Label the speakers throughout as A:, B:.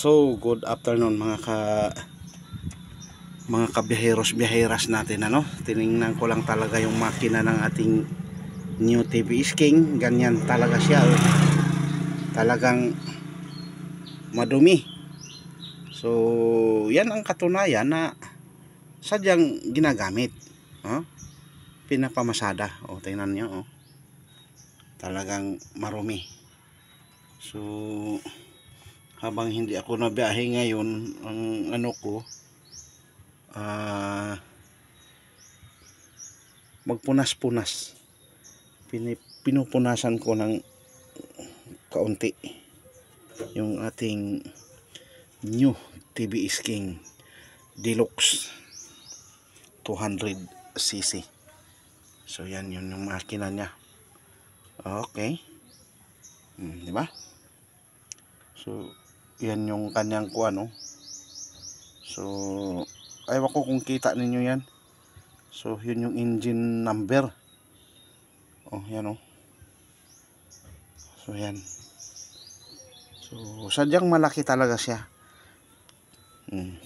A: So, good afternoon mga kabiheros-biheras natin, ano. Tiningnan ko lang talaga yung makina ng ating new TVS King. Ganyan talaga siya, oh. Talagang madumi. So, yan ang katunayan na sadyang ginagamit, oh. Pinapamasada, oh, tingnan nyo, oh. Talagang marumi. So, habang hindi ako nabiyahe ngayon, ang ano ko, magpunas-punas. Pinupunasan ko ng kaunti yung ating new TVS King Deluxe 200cc. So yan, yun yung makina niya. Okay, di ba? So yan yung kanyang kuano. So ayaw ko kung kita ninyo yan. So yun yung engine number. Oh, yan, oh. So yan. So sadyang malaki talaga siya.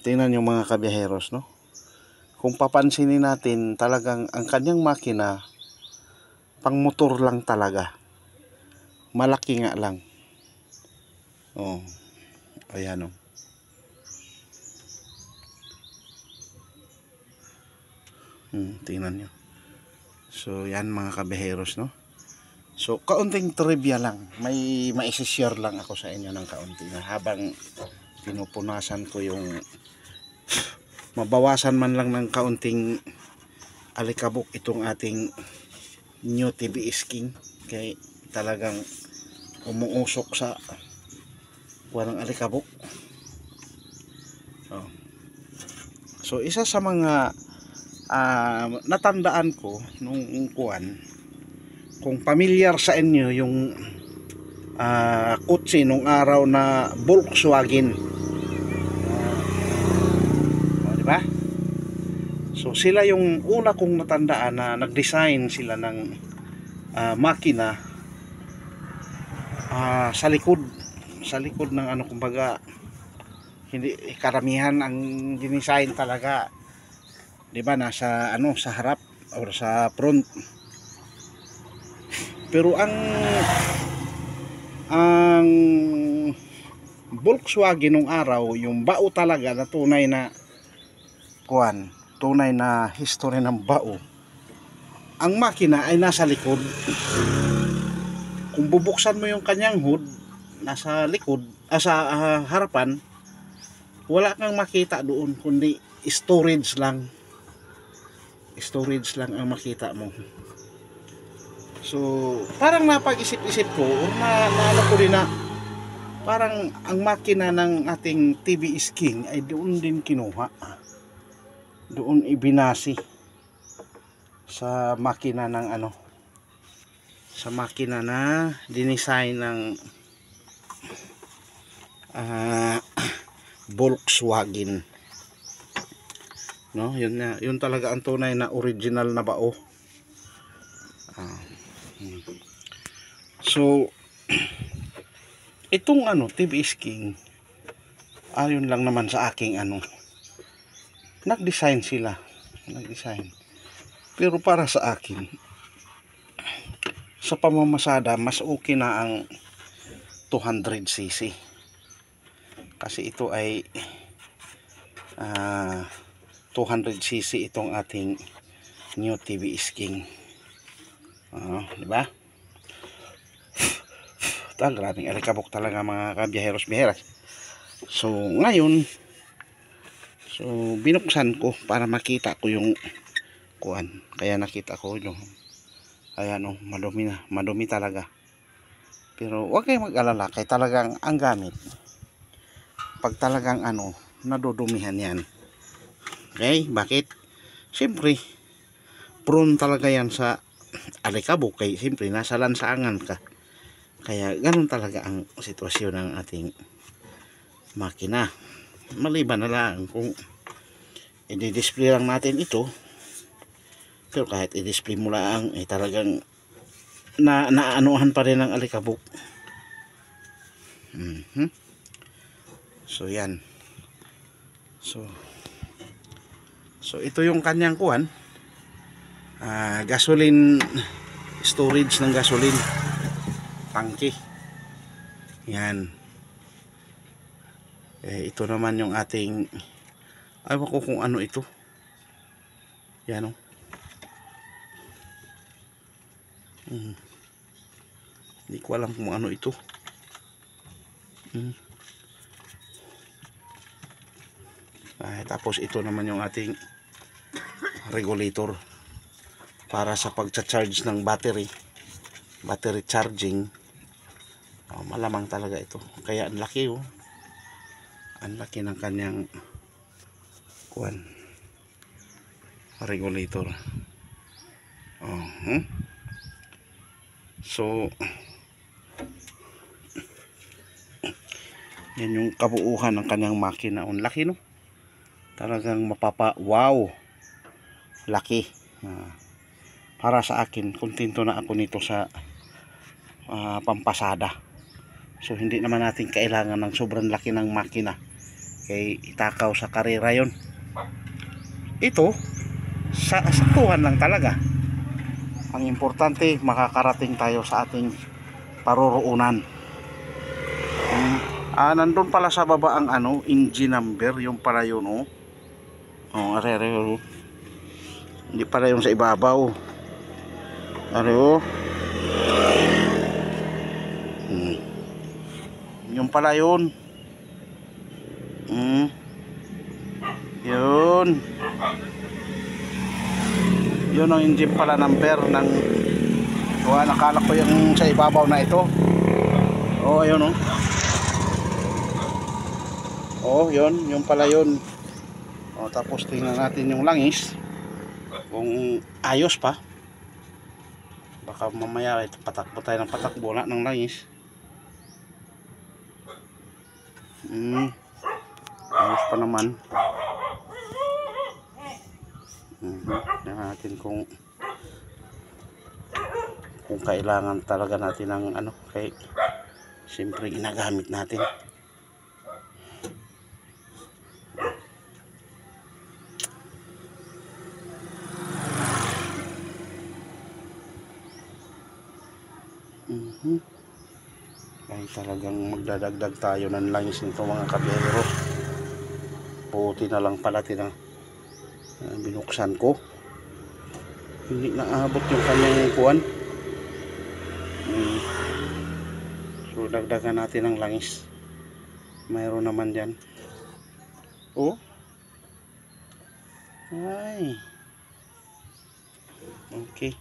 A: Tingnan yung mga kabiyaheros, no? Kung papansinin natin, talagang ang kanyang makina pang motor lang talaga. Malaki nga lang. Oh. Ayan, oh. Tingnan nyo. So yan mga kabiheros, no? So kaunting trivia lang. May maisishare lang ako sa inyo ng kaunti na habang pinupunasan ko yung mabawasan man lang ng kaunting alikabok itong ating new TVS King. Kaya talagang umuusok sa walang alikabok. Oh. So isa sa mga natandaan ko nung kuwan, kung familiar sa inyo yung kutsi nung araw na Volkswagen, diba? So sila yung una kong natandaan na nag-design sila ng makina sa likod ng ano, kumbaga hindi karamihan ang dinisign talaga, di ba, nasa ano, sa harap or sa front. Pero ang Volkswagen nung araw, yung bao talaga na tunay na kuan, tunay na history ng bao, ang makina ay nasa likod. Kung bubuksan mo yung kanyang hood, nasa likod, sa harapan, wala kang makita doon, kundi storage lang ang makita mo. So parang napag-isip-isip ko, or naano ko din na parang ang makina ng ating TVS King ay doon din kinuha, doon ibinasi sa makina ng ano, sa makina na dinisign ng Volkswagen, no? Yun talaga ang tunay na original na bao. So itong ano TVS King, ayon lang naman sa aking ano, nag-design, pero para sa akin, sa pamamasada, mas okay na ang 200cc kasi ito ay 200cc itong ating new TVS King. Diba? Maraming alikabok talaga mga kabiyaheros-biheras. So ngayon, so binuksan ko para makita ko yung kuan. Kaya nakita ko yung, ayan, oh, madumi talaga. Pero huwag kayong mag-alala, kaya talagang ang gamit, pag talagang ano, nadudumihan yan. Okay, bakit? Siyempre prone talaga yan sa alikabok, kaya siyempre nasa lansangan ka. Kaya ganun talaga ang sitwasyon ng ating makina. Maliban na lang kung i-display lang natin ito, pero kahit i-display mo lang, talagang naanuhan pa rin ang alikabok. So yan. So ito yung kanyang kuhan. Gasoline storage ng gasoline. Tangke. Yan. Ito naman yung ating, ayaw ko kung ano ito. Yan o. Hindi ko alam kung ano ito. Tapos ito naman yung ating regulator para sa pagcha-charge ng battery charging. Malamang talaga ito, kaya ang laki oh. Ang laki ng kanyang kuwan, regulator. So yan yung kabuuhan ng kanyang makina. Ang laki no, talagang wow, laki. Para sa akin, kontento na ako nito sa pampasada. So hindi naman natin kailangan ng sobrang laki ng makina, kay itakaw sa karera yon. Ito sa saktuhan lang talaga. Ang importante, makakarating tayo sa ating paroroonan. Nandun pala sa baba ang engine number, yung pala yun oh. Hindi pala yung sa ibabaw. Yung pala yun. Yun ang engine pala number ng nakala ko yung sa ibabaw na ito. Ayun yun, yung pala yun. Tapos tingnan natin yung langis kung ayos pa. Baka mamaya patakbo tayo ng patakbo na ng langis. Ayos pa naman. Tingnan natin kung kailangan talaga natin ng kay siyempre ginagamit natin. Ay talagang magdadagdag tayo ng langis nito mga kabiyero. Buti na lang pala binuksan ko, hindi naabot yung kanyang kuwan. So dagdagan natin ng langis. Mayroon naman dyan. Ay, okay.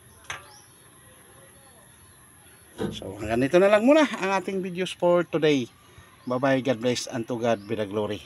A: So ganito na lang muna ang ating videos for today. Bye bye, God bless, and to God be the glory.